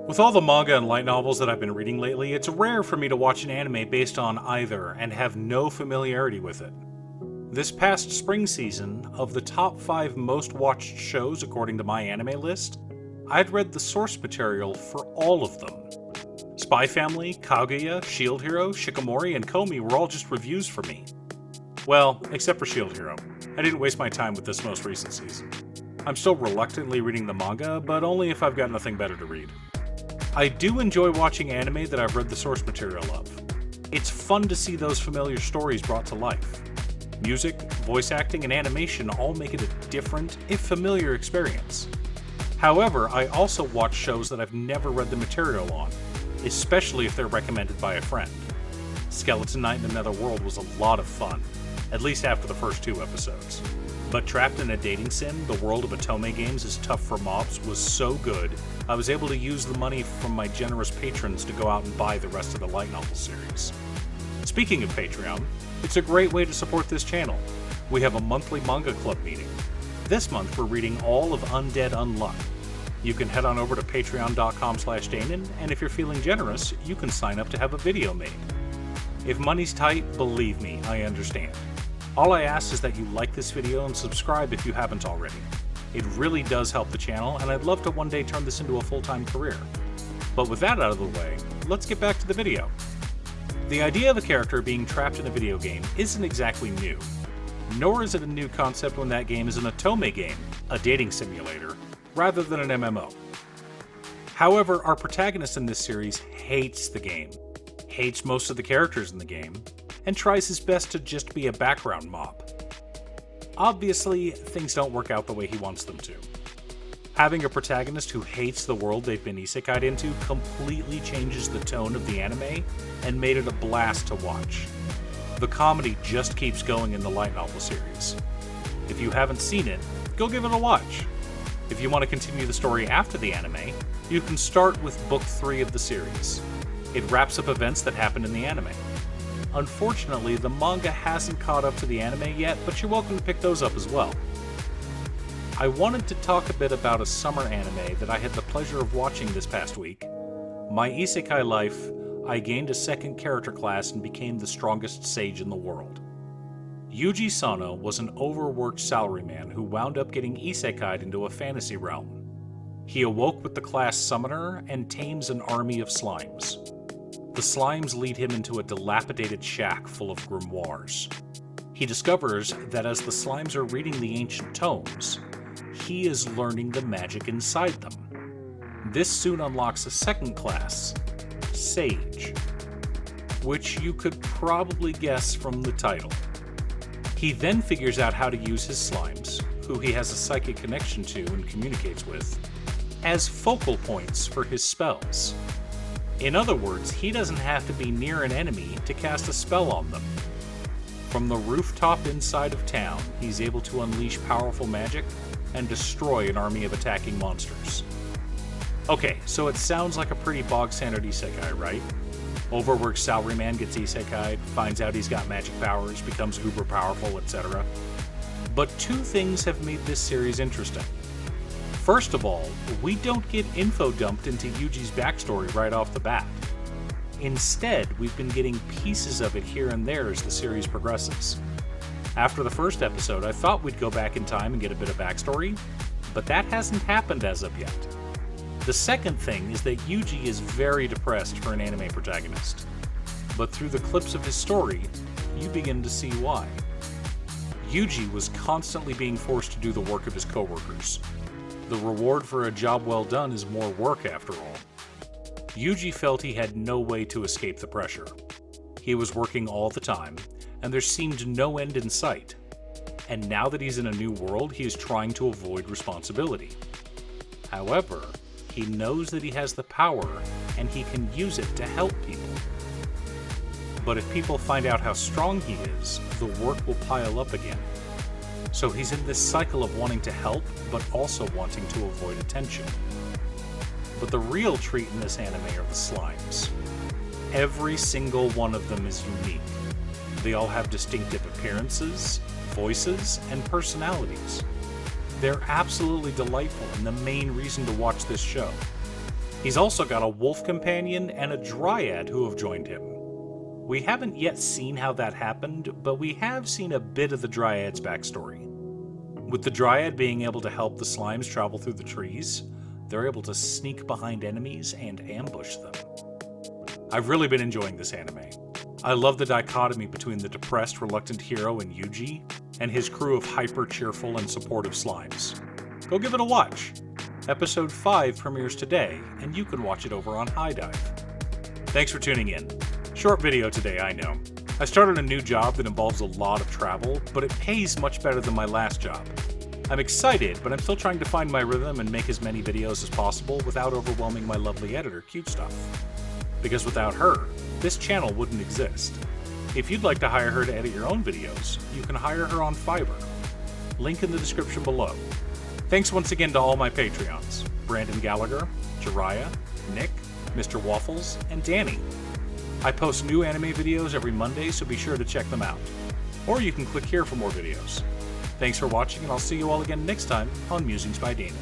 With all the manga and light novels that I've been reading lately, it's rare for me to watch an anime based on either and have no familiarity with it. This past spring season, of the top 5 most watched shows according to my anime list, I'd read the source material for all of them. Spy Family, Kaguya, Shield Hero, Shikamori, and Komi were all just reviews for me. Well, except for Shield Hero. I didn't waste my time with this most recent season. I'm still reluctantly reading the manga, but only if I've got nothing better to read. I do enjoy watching anime that I've read the source material of. It's fun to see those familiar stories brought to life. Music, voice acting, and animation all make it a different, if familiar, experience. However, I also watch shows that I've never read the material on, especially if they're recommended by a friend. Skeleton Knight in Another World was a lot of fun, at least after the first 2 episodes. But Trapped in a Dating Sim, the world of Otome games is tough for mobs, was so good, I was able to use the money from my generous patrons to go out and buy the rest of the light novel series. Speaking of Patreon, it's a great way to support this channel. We have a monthly manga club meeting. This month we're reading all of Undead Unluck. You can head on over to patreon.com/Danon, and if you're feeling generous, you can sign up to have a video made. If money's tight, believe me, I understand. All I ask is that you like this video and subscribe if you haven't already. It really does help the channel, and I'd love to one day turn this into a full-time career. But with that out of the way, let's get back to the video. The idea of a character being trapped in a video game isn't exactly new. Nor is it a new concept when that game is an Otome game, a dating simulator, rather than an MMO. However, our protagonist in this series hates the game, hates most of the characters in the game, and tries his best to just be a background mob. Obviously, things don't work out the way he wants them to. Having a protagonist who hates the world they've been isekai'd into completely changes the tone of the anime and made it a blast to watch. The comedy just keeps going in the light novel series. If you haven't seen it, go give it a watch. If you want to continue the story after the anime, you can start with Book 3 of the series. It wraps up events that happened in the anime. Unfortunately, the manga hasn't caught up to the anime yet, but you're welcome to pick those up as well. I wanted to talk a bit about a summer anime that I had the pleasure of watching this past week. My isekai life, I gained a second character class and became the strongest sage in the world. Yuji Sano was an overworked salaryman who wound up getting isekai'd into a fantasy realm. He awoke with the class Summoner and tames an army of slimes. The slimes lead him into a dilapidated shack full of grimoires. He discovers that as the slimes are reading the ancient tomes, he is learning the magic inside them. This soon unlocks a second class, Sage, which you could probably guess from the title. He then figures out how to use his slimes, who he has a psychic connection to and communicates with, as focal points for his spells. In other words, he doesn't have to be near an enemy to cast a spell on them. From the rooftop inside of town, he's able to unleash powerful magic and destroy an army of attacking monsters. Okay, so it sounds like a pretty bog-standard isekai, right? Overworked salaryman gets isekai'd, finds out he's got magic powers, becomes uber powerful, etc. But 2 things have made this series interesting. First of all, we don't get info dumped into Yuji's backstory right off the bat. Instead, we've been getting pieces of it here and there as the series progresses. After the first episode, I thought we'd go back in time and get a bit of backstory, but that hasn't happened as of yet. The second thing is that Yuji is very depressed for an anime protagonist. But through the clips of his story, you begin to see why. Yuji was constantly being forced to do the work of his coworkers. The reward for a job well done is more work after all. Yuji felt he had no way to escape the pressure. He was working all the time, and there seemed no end in sight. And now that he's in a new world, he is trying to avoid responsibility. However, he knows that he has the power, and he can use it to help people. But if people find out how strong he is, the work will pile up again. So he's in this cycle of wanting to help, but also wanting to avoid attention. But the real treat in this anime are the slimes. Every single one of them is unique. They all have distinctive appearances, voices, and personalities. They're absolutely delightful and the main reason to watch this show. He's also got a wolf companion and a dryad who have joined him. We haven't yet seen how that happened, but we have seen a bit of the dryad's backstory. With the dryad being able to help the slimes travel through the trees, they're able to sneak behind enemies and ambush them. I've really been enjoying this anime. I love the dichotomy between the depressed, reluctant hero in Yuji and his crew of hyper-cheerful and supportive slimes. Go give it a watch. Episode 5 premieres today, and you can watch it over on High Dive. Thanks for tuning in. Short video today, I know. I started a new job that involves a lot of travel, but it pays much better than my last job. I'm excited, but I'm still trying to find my rhythm and make as many videos as possible without overwhelming my lovely editor, Cute Stuff. Because without her, this channel wouldn't exist. If you'd like to hire her to edit your own videos, you can hire her on Fiverr. Link in the description below. Thanks once again to all my Patreons, Brandon Gallagher, Jiraiya, Nick, Mr. Waffles, and Danny. I post new anime videos every Monday, so be sure to check them out. Or you can click here for more videos. Thanks for watching, and I'll see you all again next time on Musings by Damon.